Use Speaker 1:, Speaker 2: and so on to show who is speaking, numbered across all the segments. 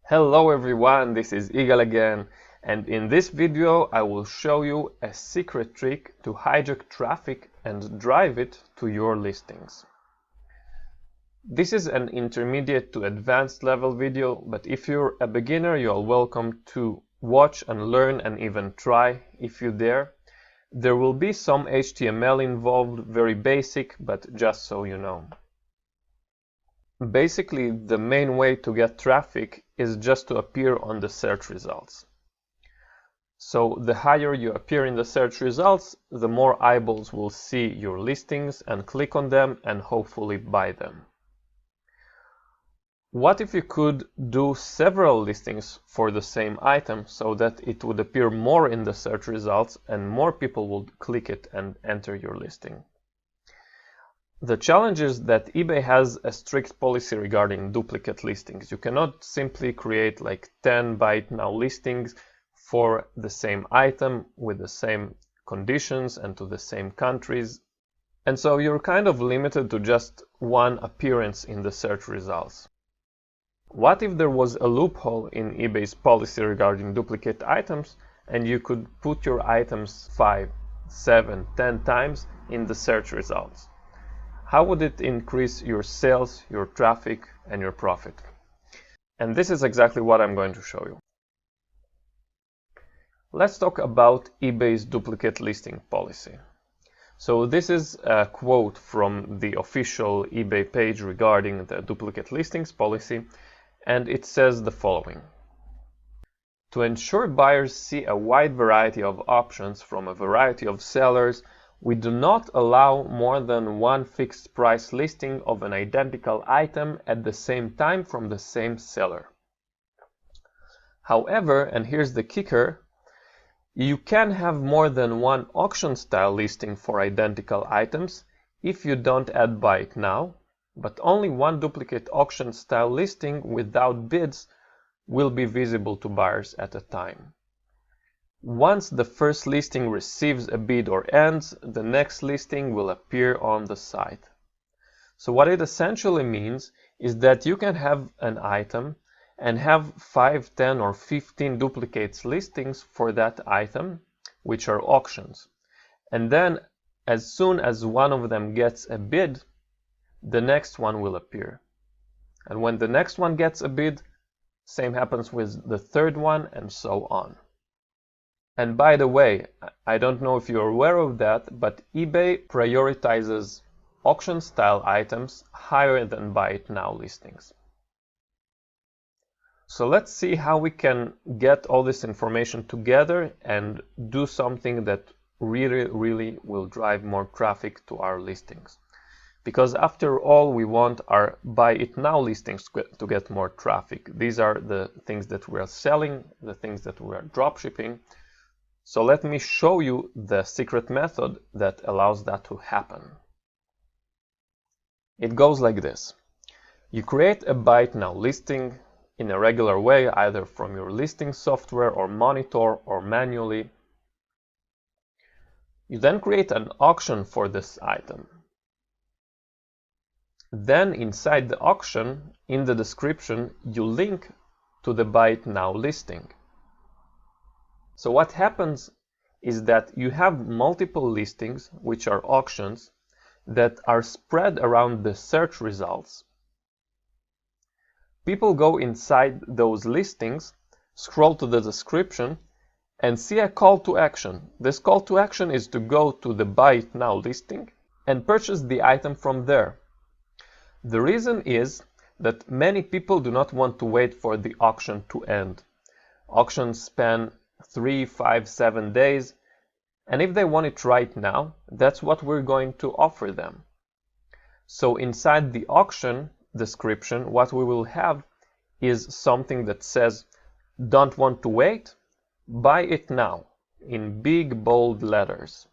Speaker 1: Hello everyone, this is Igal again, and in this video I will show you a secret trick to hijack traffic and drive it to your listings. This is an intermediate to advanced level video, but if you're a beginner, you're welcome to watch and learn and even try if you dare. There will be some HTML involved, very basic, but just so you know. Basically, the main way to get traffic is just to appear on the search results. So the higher you appear in the search results, the more eyeballs will see your listings and click on them and hopefully buy them. What if you could do several listings for the same item so that it would appear more in the search results and more people would click it and enter your listing? The challenge is that eBay has a strict policy regarding duplicate listings. You cannot simply create like 10 buy it now listings for the same item with the same conditions and to the same countries. And so you're kind of limited to just one appearance in the search results. What if there was a loophole in eBay's policy regarding duplicate items and you could put your items 5, 7, 10 times in the search results? How would it increase your sales, your traffic, and your profit? And this is exactly what I'm going to show you. Let's talk about eBay's duplicate listing policy. So this is a quote from the official eBay page regarding the duplicate listings policy, and it says the following. To ensure buyers see a wide variety of options from a variety of sellers, we do not allow more than one fixed price listing of an identical item at the same time from the same seller. However, and here's the kicker, you can have more than one auction style listing for identical items if you don't add buy it now, but only one duplicate auction style listing without bids will be visible to buyers at a time. Once the first listing receives a bid or ends, the next listing will appear on the site. So what it essentially means is that you can have an item and have 5, 10 or 15 duplicates listings for that item, which are auctions. And then as soon as one of them gets a bid, the next one will appear. And when the next one gets a bid, same happens with the third one and so on. And by the way, I don't know if you're aware of that, but eBay prioritizes auction-style items higher than buy it now listings. So let's see how we can get all this information together and do something that really will drive more traffic to our listings. Because after all, we want our buy it now listings to get more traffic. These are the things that we are selling, the things that we are dropshipping. So let me show you the secret method that allows that to happen. It goes like this. You create a buy it now listing in a regular way, either from your listing software or monitor or manually. You then create an auction for this item. Then inside the auction, in the description, you link to the buy it now listing. So what happens is that you have multiple listings, which are auctions, that are spread around the search results. People go inside those listings, scroll to the description, and see a call to action. This call to action is to go to the buy it now listing and purchase the item from there. The reason is that many people do not want to wait for the auction to end. Auctions span 3, 5, 7 days, and if they want it right now, that's what we're going to offer them. So inside the auction description, what we will have is something that says, don't want to wait? Buy it now, in big bold letters.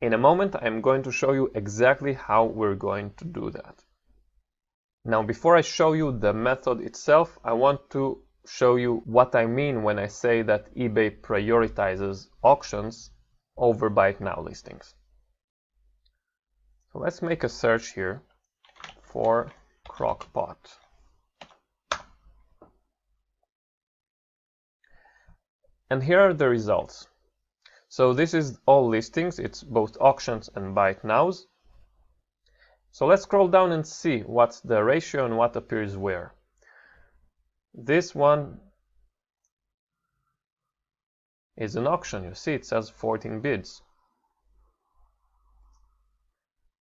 Speaker 1: In a moment, I'm going to show you exactly how we're going to do that. Now, before I show you the method itself, I want to show you what I mean when I say that eBay prioritizes auctions over buy it now listings. So let's make a search here for crock pot. And here are the results. So this is all listings, it's both auctions and buy it nows. So let's scroll down and see what's the ratio and what appears where. This one is an auction, you see it says 14 bids.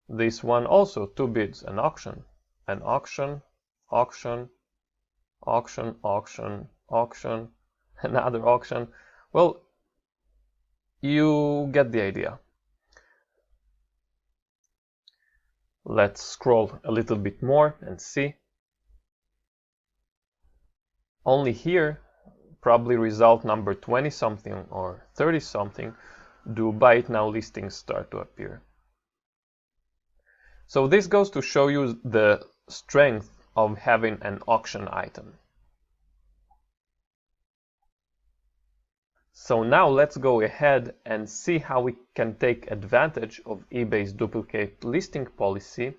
Speaker 1: This one also 2 bids, an auction, auction, auction, auction, auction, auction, another auction. Well, you get the idea. Let's scroll a little bit more and see. Only here, probably result number 20 something or 30 something, do buy it now listings start to appear. So this goes to show you the strength of having an auction item. So now let's go ahead and see how we can take advantage of eBay's duplicate listing policy,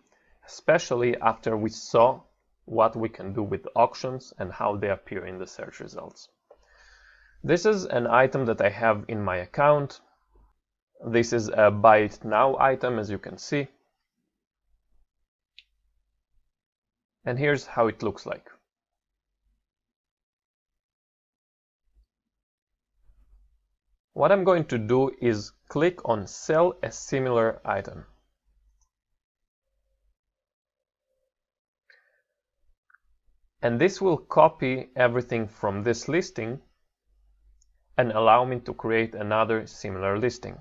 Speaker 1: especially after we saw what we can do with auctions and how they appear in the search results. This is an item that I have in my account. This is a buy it now item, as you can see. And here's how it looks like. What I'm going to do is click on sell a similar item. And this will copy everything from this listing and allow me to create another similar listing.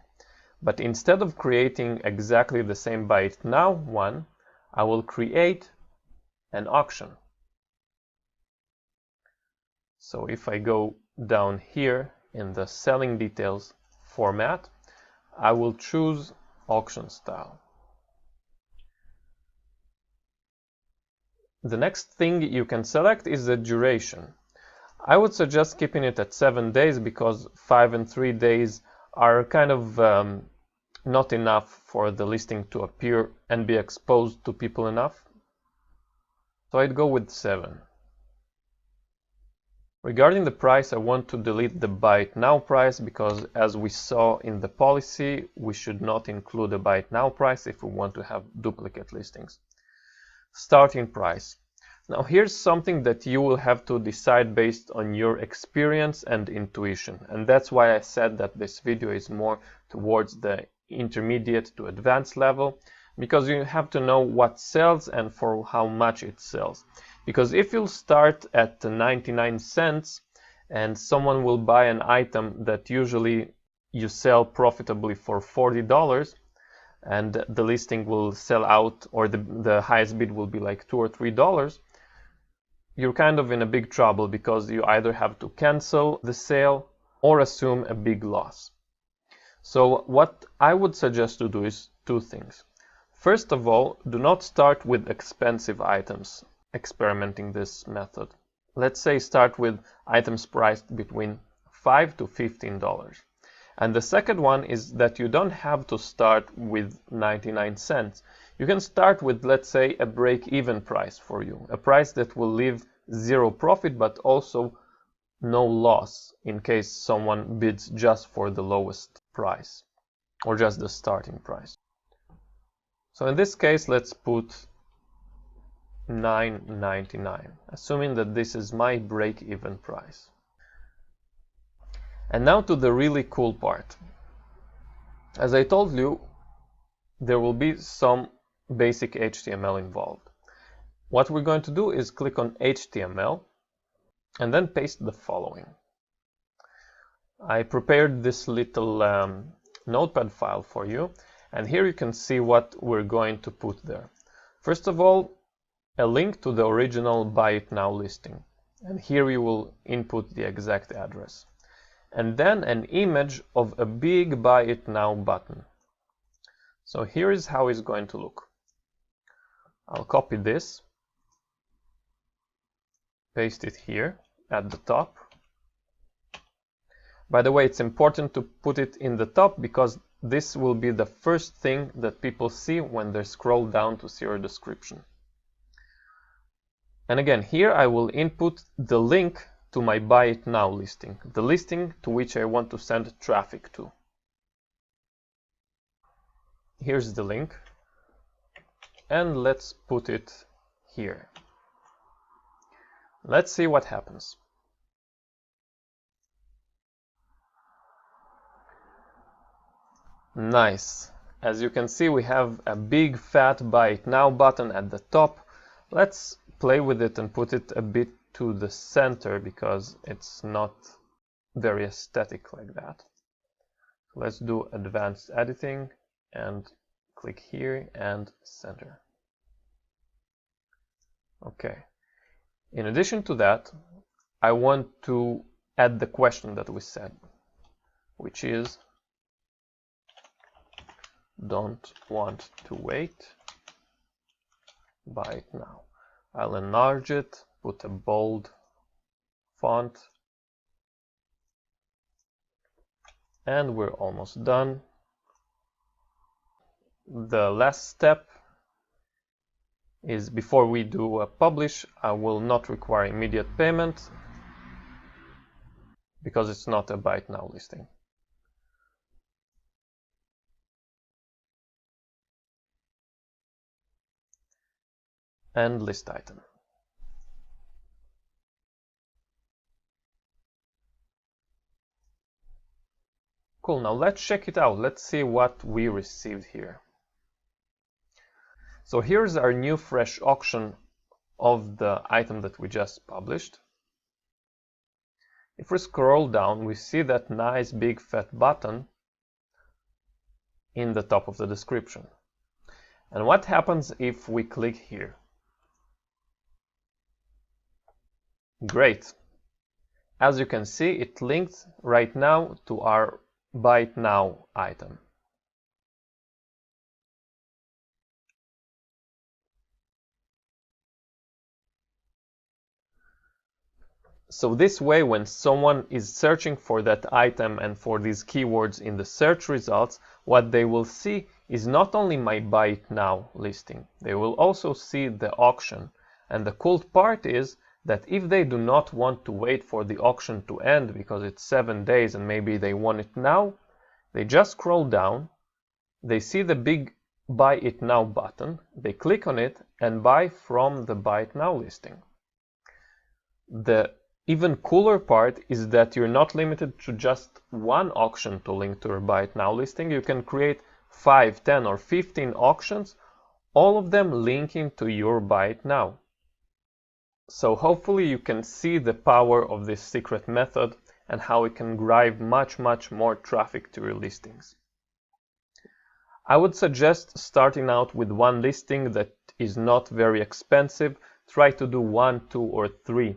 Speaker 1: But instead of creating exactly the same buy it now one, I will create an auction. So if I go down here in the selling details format, I will choose auction style. The next thing you can select is the duration. I would suggest keeping it at 7 days because 5 and 3 days are kind of not enough for the listing to appear and be exposed to people enough. So I'd go with 7. Regarding the price, I want to delete the buy it now price because, as we saw in the policy, we should not include a buy it now price if we want to have duplicate listings. Starting price. Now here's something that you will have to decide based on your experience and intuition, and that's why I said that this video is more towards the intermediate to advanced level, because you have to know what sells and for how much it sells. Because if you start at 99 cents and someone will buy an item that usually you sell profitably for $40 and the listing will sell out, or the highest bid will be like $2 or $3, you're kind of in a big trouble because you either have to cancel the sale or assume a big loss. So what I would suggest to do is 2 things. First of all, do not start with expensive items experimenting this method. Let's say start with items priced between $5 to $15. And the second one is that you don't have to start with 99 cents. You can start with, let's say, a break-even price for you, a price that will leave 0 profit but also no loss in case someone bids just for the lowest price or just the starting price. So in this case, let's put $9.99, assuming that this is my break-even price. And now to the really cool part. As I told you, there will be some basic HTML involved. What we're going to do is click on HTML and then paste the following. I prepared this little notepad file for you, and here you can see what we're going to put there. First of all, a link to the original Buy It Now listing, and here you will input the exact address. And then an image of a big Buy It Now button. So here is how it's going to look. I'll copy this, paste it here at the top. By the way, it's important to put it in the top because this will be the first thing that people see when they scroll down to see your description. And again, here I will input the link to my Buy It Now listing, the listing to which I want to send traffic to. Here's the link, and let's put it here. Let's see what happens. Nice. As you can see, we have a big fat Buy It Now button at the top. Let's play with it and put it a bit to the center because it's not very aesthetic like that. Let's do advanced editing and click here and center. Okay. In addition to that, I want to add the question that we said, which is don't want to wait, buy it now. I'll enlarge it, put a bold font, and we're almost done. The last step is, before we do a publish, I will not require immediate payment because it's not a Buy It Now listing. And list item. Cool, now let's check it out. Let's see what we received here. So here's our new fresh auction of the item that we just published. If we scroll down, we see that nice big fat button in the top of the description. And what happens if we click here? Great. As you can see, it linked right now to our Buy It Now item. So this way, when someone is searching for that item and for these keywords in the search results, what they will see is not only my Buy It Now listing, they will also see the auction. And the cool part is that if they do not want to wait for the auction to end because it's 7 days and maybe they want it now, they just scroll down, they see the big Buy It Now button, they click on it and buy from the Buy It Now listing. The even cooler part is that you're not limited to just one auction to link to your Buy It Now listing. You can create 5, 10 or 15 auctions, all of them linking to your Buy It Now. So hopefully you can see the power of this secret method and how it can drive much more traffic to your listings. I would suggest starting out with one listing that is not very expensive. Try to do 1, 2 or 3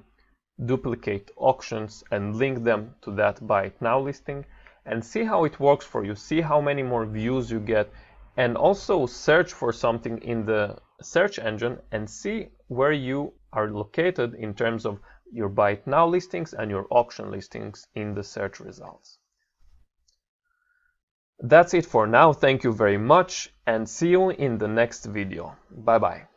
Speaker 1: duplicate auctions and link them to that Buy It Now listing and see how it works for you. See how many more views you get, and also search for something in the search engine and see where you are located in terms of your Buy It Now listings and your auction listings in the search results. That's it for now. Thank you very much and see you in the next video. Bye bye.